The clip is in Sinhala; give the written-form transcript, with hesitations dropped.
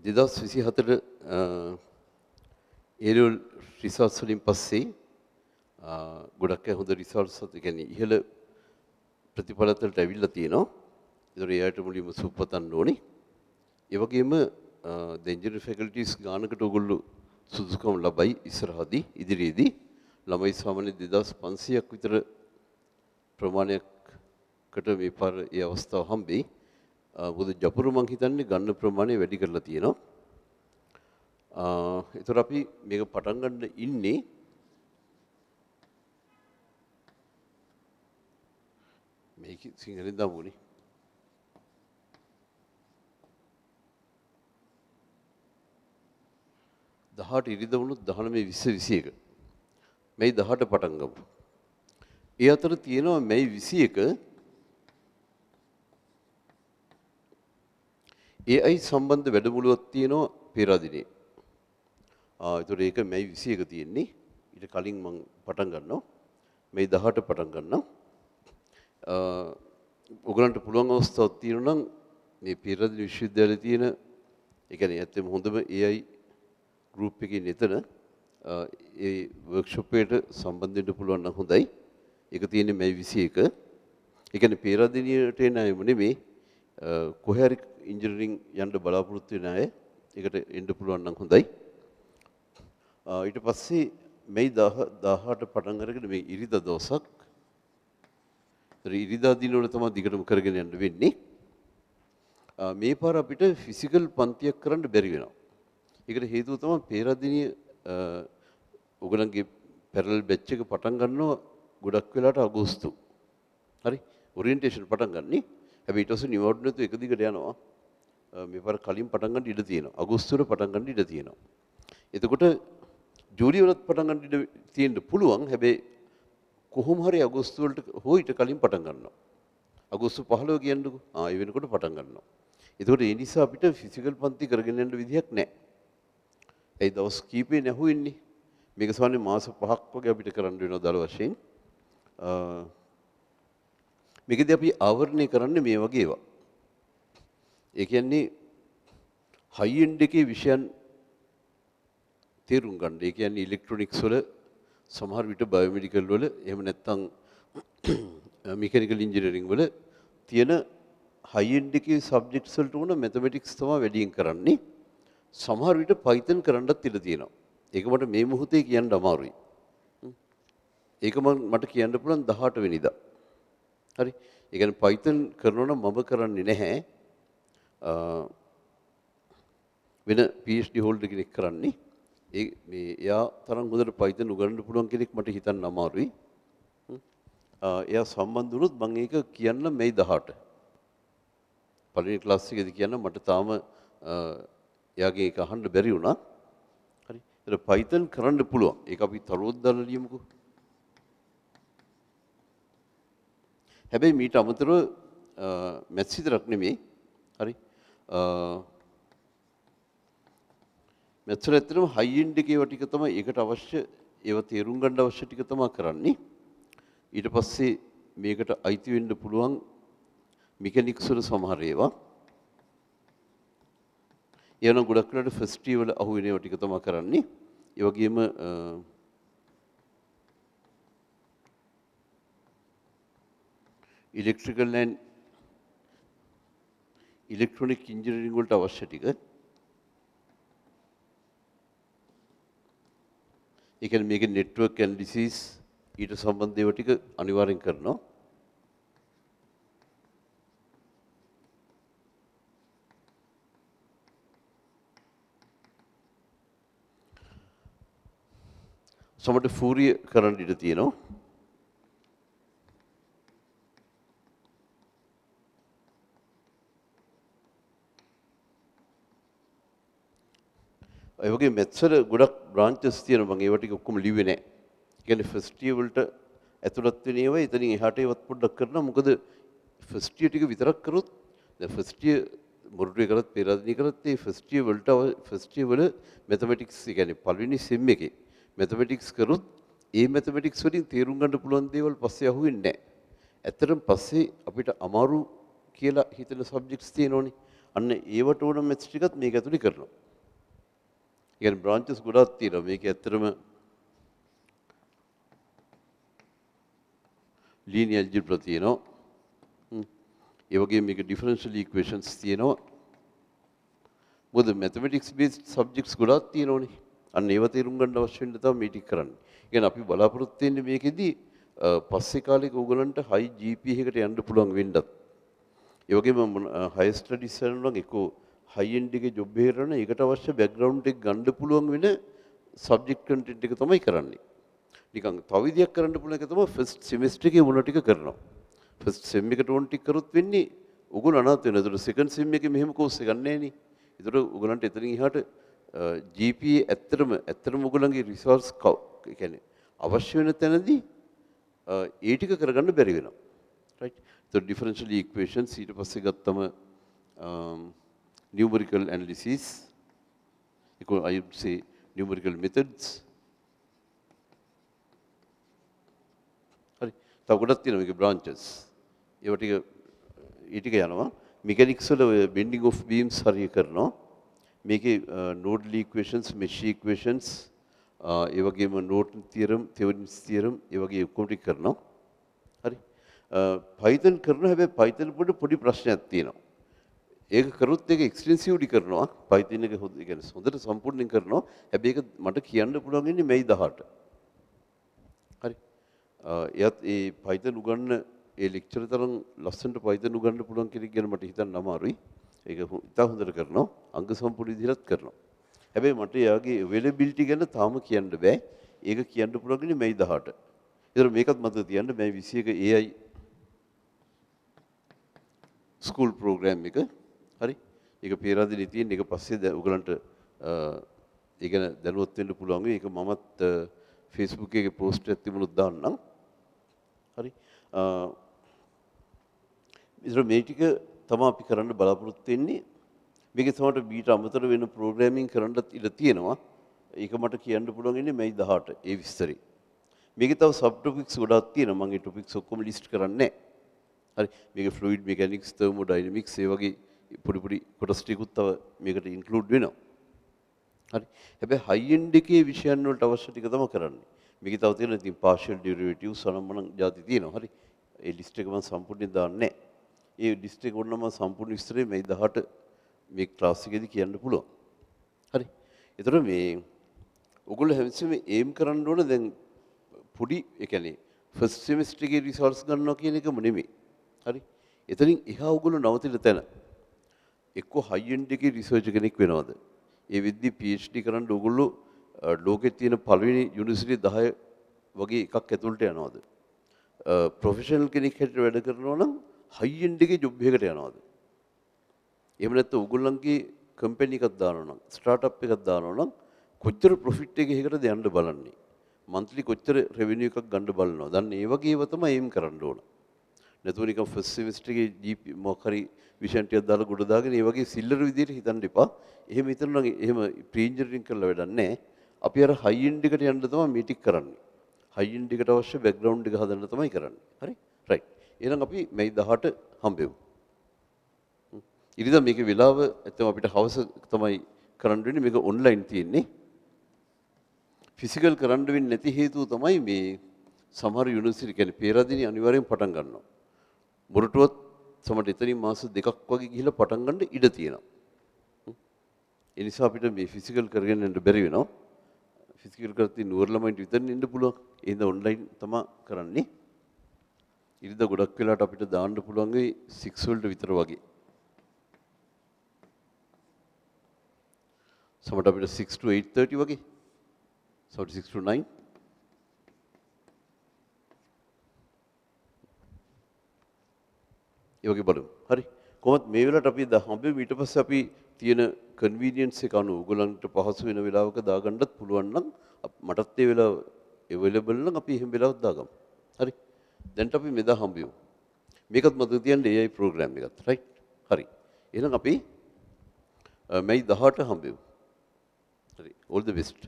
2024 ඒරියල් රිසර්ච් වලින් පස්සේ ගොඩක් අය හොඳ රිසල්ට්ස් ඒ කියන්නේ ඉහළ ප්‍රතිඵලවලට ඇවිල්ලා තියෙනවා. ඒතර එයාට මුලින්ම සුපතන්න ඕනේ. ඒ වගේම the engineering faculties ගානකට ඔයගොල්ලෝ සුදුසුකම් ලබයි ඉස්සරහදී ඉදිරියේදී ළමයි සාමාන්‍ය 2500ක් විතර ප්‍රමාණයකට මේ පාර ඒ අවස්ථාව හම්බෙයි. මොකද ජපුරු මං හිතන්නේ ගන්න ප්‍රමාණය වැඩි කරලා තියෙනවා. ඒතර අපි මේක පටන් ගන්න ඉන්නේ මේක සිංහලෙන් දාමුනේ. දහට ඉරිද වුණොත් 19 20 21 මේ 18 පටන් ගමු. ඒ අතර තියෙනවා මේ 21 AI සම්බන්ධ වැඩමුළුවක් තියෙනවා පෙරදිනේ. ඒතර ඒක මේ 21 තියෙන්නේ. ඊට කලින් මම පටන් ගන්නවා. මේ 18 පටන් ගන්නවා. ඔයගලන්ට පුළුවන් අවස්ථාවක් තියෙනවා නම් මේ පෙරදින විශ්වවිද්‍යාලයේ තියෙන ඒ කියන්නේ ඇත්තම හොඳම AI ගෲප් එකේ නෙතන ඒ වර්ක්ෂොප් එකට සම්බන්ධ වෙන්න පුළුවන් නම් හොඳයි. ඒක තියෙන්නේ මේ 21. ඒ කියන්නේ පෙරදිනියට එන අයම නෙමෙයි කොහේ හරි ඉන්ජිනියරින් යන්න බලාපොරොත්තු වෙන අය ඒකට එන්න පුළුවන් නම් හොඳයි. ඊට පස්සේ මේ 18 පටන් අරගෙන මේ ඉරිදා දවසක් ඉරිදා දිනවල තමයි දිගටම කරගෙන යන්න වෙන්නේ. මේ පාර අපිට ෆිසිකල් පන්තියක් කරන්න බැරි වෙනවා. ඒකට හේතුව තමයි පෙරදිනිය ඔයගලන්ගේ පැරලල් බැච් එක පටන් ගන්නවා ගොඩක් වෙලාට අගෝස්තු. හරි? ඔරියන්ටේෂන් පටන් ගන්නනේ. හැබැයි ඊට පස්සේ නිවර්ඩ් නැතුව එක දිගට යනවා. මේ පාර කලින් පටන් ගන්න ඉඩ තියෙනවා. අගෝස්තුවල පටන් ගන්න ඉඩ තියෙනවා. එතකොට ජූලි වලත් පටන් ගන්න ඉඩ තියෙන්න පුළුවන්. හැබැයි කොහොම හරි අගෝස්තු වලට හෝ ඊට කලින් පටන් ගන්නවා. අගෝස්තු 15 කියන්නකෝ. ඒ වෙනකොට පටන් ගන්නවා. එතකොට ඒ නිසා අපිට ෆිසිකල් පන්ති කරගෙන යන්න විදියක් නැහැ. ඒ දවස් කීපේ නැහු ඉන්නේ. මේක සමහරවිට මාස 5ක් වගේ අපිට කරන්න වෙනවා දල වශයෙන්. මේකදී අපි ආවරණය කරන්නේ මේ වගේ ඒවා. ඒ කියන්නේ හයි එන්ඩ් එකේ විෂයන් තේරුම් ගන්න. ඒ කියන්නේ ඉලෙක්ට්‍රොනික්ස් වල සමහර විට බයෝමෙඩිකල් වල එහෙම නැත්නම් මෙකැනිකල් ඉන්ජිනියරින් වල තියෙන හයි එන්ඩ් එකේ සබ්ජෙක්ට්ස් වලට උන මැතමැටික්ස් තමයි වැඩියෙන් කරන්නේ. සමහර විට Python කරන්නත් ඉඩ තියෙනවා. ඒක මට මේ මොහොතේ කියන්න අමාරුයි. ඒක මට කියන්න පුළුවන් 18 වෙනිදා. හරි. ඒ කියන්නේ Python කරනවා නම් මම කරන්නේ නැහැ. වෙන PhD holder කෙනෙක් කරන්නේ. මේ එයා තරම් හොඳට Python උගන්වන්න පුළුවන් කෙනෙක් මට හිතන්න අමාරුයි. එයා සම්බන්ධ වුණොත් මම ඒක කියන්න මේ 18. පළවෙනි ක්ලාස් එකේදී කියන්න මට තාම එයාගේ ඒක අහන්න බැරි වුණා. හරි. ඒක Python කරන්න පුළුවන්. ඒක අපි තරුවත් දාලා ලියමුකෝ. හැබැයි මීට අමතරව මැත්ස් විතරක් නෙමෙයි. හරි. මැත්ස් වල ඇත්තටම හයි එන්ඩ් එකේ ඒවා ටික තමයි ඒකට අවශ්‍ය ඒවා තේරුම් ගන්න අවශ්‍ය ටික තමයි කරන්නේ. ඊට පස්සේ මේකට අයිති වෙන්න පුළුවන් මෙකැනික්ස් වල සමහර ඒවා. ඒවනම් ගොඩක් වෙලාවට ෆස්ට් ඉයර් වල අහු වෙන ඒවා ටික තමයි කරන්නේ. ඒ වගේම ඉලෙක්ට්‍රිකල් ඇන්ඩ් ඉලෙක්ට්‍රොනික ඉන්ජිනියරින් වලට අවශ්‍ය ටික. ඒ කියන්නේ මේකේ නෙට්වර්ක් ඇනලිසිස් ඊට සම්බන්ධ ඒවා ටික අනිවාර්යෙන් කරනවා. සමහරට ෆූරිය කරන්න ඉඩ තියෙනවා. ඒ වගේ මැත්ස් වල ගොඩක් බ්‍රාන්චස් තියෙනවා. මම ඒවා ටික ඔක්කොම ලිව්වේ නැහැ. ඒ කියන්නේ ෆස්ට් ඉයර් වලට ඇතුළත් වෙන ඒවා එතනින් එහාට ඒවත් පොඩ්ඩක් කරනවා. මොකද ෆස්ට් ඉයර් ටික විතරක් කරොත් දැන් ෆස්ට් ඉයර් මොරටුවේ කරත් පෙරදිනේ කරත් ඒ ෆස්ට් ඉයර් වලට ෆස්ට් ඉයර් වල මැතමැටික්ස් ඒ කියන්නේ පළවෙනි සෙම් එකේ මැතමැටික්ස් කරොත් ඒ මැතමැටික්ස් වලින් තේරුම් ගන්න පුළුවන් දේවල් පස්සේ අහුවෙන්නේ නැහැ. ඇත්තටම පස්සේ අපිට අමාරු කියලා හිතන සබ්ජෙක්ට්ස් තියෙනෝනේ. අන්න ඒවට ඕන මැත්ස් ටිකත් මේක ඇතුලේ කරනවා. ඒ කියන්නේ බ්‍රාන්චස් ගොඩාක් තියෙනවා. මේක ඇත්තටම linear algebra තියෙනවා. ඒ වගේම මේක differential equations තියෙනවා. මොකද mathematics based subjects ගොඩාක් තියෙනවනේ. අන්න ඒව තේරුම් ගන්න අවශ්‍ය වෙන තමයි මේ ටික කරන්නේ. ඒ කියන්නේ අපි බලාපොරොත්තු වෙන්නේ මේකෙදි පස්සේ කාලෙක ඕගලන්ට high GPA එකකට යන්න පුළුවන් වෙන්නත්. ඒ වගේම higher studies කරනවා නම් එක්කෝ high end එකේ job එකකට යන ඒකට අවශ්‍ය background එක ගන්න පුළුවන් වෙන subject content එක තමයි කරන්නේ. නිකන් තව විදියක් කරන්න පුළුවන් එක තමයි first semester එකේ වුණ ටික කරනවා. first sem එකට ඕන ටික කරොත් වෙන්නේ ඕගොල්ලෝ අනාථ වෙනවා. ඒතර second sem එකේ මෙහෙම course එකක් නැහැ නේ. ඒතර ඕගලන්ට එතනින් එහාට GPA ඇත්තටම ඕගලන්ගේ resource ඒ කියන්නේ අවශ්‍ය වෙන තැනදී ඒ ටික කරගන්න බැරි වෙනවා. right? So differential equations ඊට පස්සේ ගත්තම numerical analysis I would say numerical methods හරි තව ගොඩක් තියෙනවා මේකේ branches ඒව ටික ඊ ටික යනවා mechanics වල bending of beams හරිය කරනවා මේකේ nodal equations mesh equations ඒ වගේම Norton theorem Thevenin's theorem ඒ වගේ ඔක්කොම ටික කරනවා හරි Python කරනවා හැබැයි Python පොඩි ප්‍රශ්නයක් තියෙනවා ඒක කරොත් ඒක එක්ස්ටෙන්සිව්ලි කරනවා Python එක කියන්නේ හොඳට සම්පූර්ණයෙන් කරනවා හැබැයි ඒක මට කියන්න පුළුවන් ඉන්නේ May 18 හරි එයත් ඒ Python උගන්න ඒ ලෙක්චර් තරම් ලස්සනට Python උගන්න පුළුවන් කෙනෙක් ගැන මට හිතන්න අමාරුයි ඒක ඉතා හොඳට කරනවා අංග සම්පූර්ණ විදිහට කරනවා හැබැයි මට එයාගේ availability ගැන තාම කියන්න බෑ ඒක කියන්න පුළුවන් ඉන්නේ May 18 ඒතර මේකත් මතක තියන්න May 21 AI ස්කූල් ප්‍රෝග්‍රෑම් එක හරි ඒක පේරාදෙණියේ තියෙන එක පස්සේ ඔයගලන්ට ඒ ගැන දැනුවත් වෙන්න පුළුවන් වෙයි ඒක මමත් Facebook එකේ post එකක් තිබුණොත් දාන්නම් හරි ඉතින් මේ ටික තමයි අපි කරන්න බලාපොරොත්තු වෙන්නේ මේකේ තමයි බීට අමතර වෙන ප්‍රෝග්‍රෑමින් කරන්නත් ඉඩ තියෙනවා ඒක මට කියන්න පුළුවන් ඉන්නේ May 18 ඒ විස්තරي මේකේ තව සබ් ටොපික්ස් ගොඩාක් තියෙනවා මම ඒ ටොපික්ස් ඔක්කොම ලිස්ට් කරන්නේ නැහැ හරි මේකේ ෆ්ලුයිඩ් මෙකැනික්ස් තර්මෝඩයිනමික්ස් ඒ වගේ පොඩි කොටස් ටිකුත් තව මේකට ඉන්ක්ලූඩ් වෙනවා. හරි. හැබැයි හයි එන්ඩ් එකේ විෂයන් වලට අවශ්‍ය ටික තමයි කරන්නේ. මේකේ තව තියෙන ඉතින් පාෂල් ඩෙරිවේටිව්ස් අනම්මනම් ಜಾති තියෙනවා. හරි. ඒ ලිස්ට් එක මම සම්පූර්ණයෙන් දාන්නේ නැහැ. ඒ ලිස්ට් එක ඕනනම් මම සම්පූර්ණ විස්තරේ මේ 18 මේ ක්ලාස් එකේදී කියන්න පුළුවන්. හරි. ඒතර මේ ඔයගොල්ලෝ හැමතිස්සෙම ඒම් කරන්න ඕන දැන් පොඩි ඒ කියන්නේ ෆස්ට් සෙමිස්ටර් එකේ රිසෝර්ස් ගන්නවා කියන එකම නෙමෙයි. හරි. එතනින් එහා ඔයගොල්ලෝ නවතින තැන එක්කෝ හයි එන්ඩ් එකේ රිසර්ච් කෙනෙක් වෙනවද? ඒ විද්දි PhD කරන්න ඕගොල්ලෝ ලෝකෙ තියෙන පළවෙනි යුනිවර්සිටි 10 වගේ එකක් ඇතුළට යනවද? ප්‍රොෆෙෂනල් කෙනෙක් හැටියට වැඩ කරනවා නම් හයි එන්ඩ් එකේ ජොබ් එකකට යනවද? එහෙම නැත්නම් ඕගොල්ලන්ගේ කම්පැනි එකක් දානවා නම් ස්ටාර්ට්අප් එකක් දානවා නම් කොච්චර ප්‍රොෆිට් එකකටද යන්න බලන්නේ? මන්ත්ලි කොච්චර රෙවෙනියු එකක් ගන්න බලනවා? දැන් ඒ වගේ ඒවා තමයි එයිම් කරන්න ඕන. නැතුව නිකන් ෆස්ට් සෙමිස්ටර් එකේ GP මොකක් හරි විෂන් ටිකක් දාලා ගොඩ දාගෙන ඒ වගේ සිල්ලර විදියට හිතන්න එපා. එහෙම හිතනවා නම් එහෙම ප්‍රී ඉන්ජිනියරින් කරලා වැඩක් නැහැ. අපි අර හයි එන්ඩ් එකට යන්න තමයි මේ ටික කරන්නේ. හයි එන්ඩ් එකට අවශ්‍ය බෑග්ග්‍රවුන්ඩ් එක හදන්න තමයි කරන්නේ. හරි? රයිට්. එහෙනම් අපි May 18 හම්බෙමු. ඉතින් මේකේ වෙලාව ඇත්තම අපිට හවස තමයි කරන්න වෙන්නේ. මේක ඔන්ලයින් තියෙන්නේ. ෆිසිකල් කරන්න වෙන්නේ නැති හේතුව තමයි මේ සමහර යුනිවර්සිටි කියන්නේ පේරාදෙණිය අනිවාර්යෙන් පටන් ගන්නවා. මොරටුවත් සමහරට එතනින් මාස 2ක් වගේ ගිහිල්ලා පටන් ගන්න ඉඩ තියෙනවා. ඒ නිසා අපිට මේ ෆිසිකල් කරගෙන යන්න බැරි වෙනවා. ෆිසිකල් කරද්දී නුවර ළමයින්ට විතරනේ ඉන්න පුළුවන්. ඒ හින්දා ඔන්ලයින් තමයි කරන්නේ. ඉරිදා ගොඩක් වෙලාවට අපිට දාන්න පුළුවන් වෙයි 6 වලට විතර වගේ. සමහරට අපිට 6 to 8:30 වගේ. සමහරට 6 to 9. ඒ වගේ බලමු. හරි. කොහොමද මේ වෙලාවට අපි හම්බෙමු ඊට පස්සේ අපි තියෙන කන්වීනියන්ස් එක අනුව ඔයගලන්ට පහසු වෙන වෙලාවක දාගන්නත් පුළුවන් නම් මටත් ඒ වෙලාව අවైలබල් නම් අපි එහෙම වෙලාවක් දාගමු. හරි. දැන්ට අපි මෙදා හම්බෙමු. මේකත් මතක තියන්න AI ප්‍රෝග්‍රෑම් එකත්. රයිට්. හරි. එහෙනම් අපි May 18 හම්බෙමු. හරි. all the best.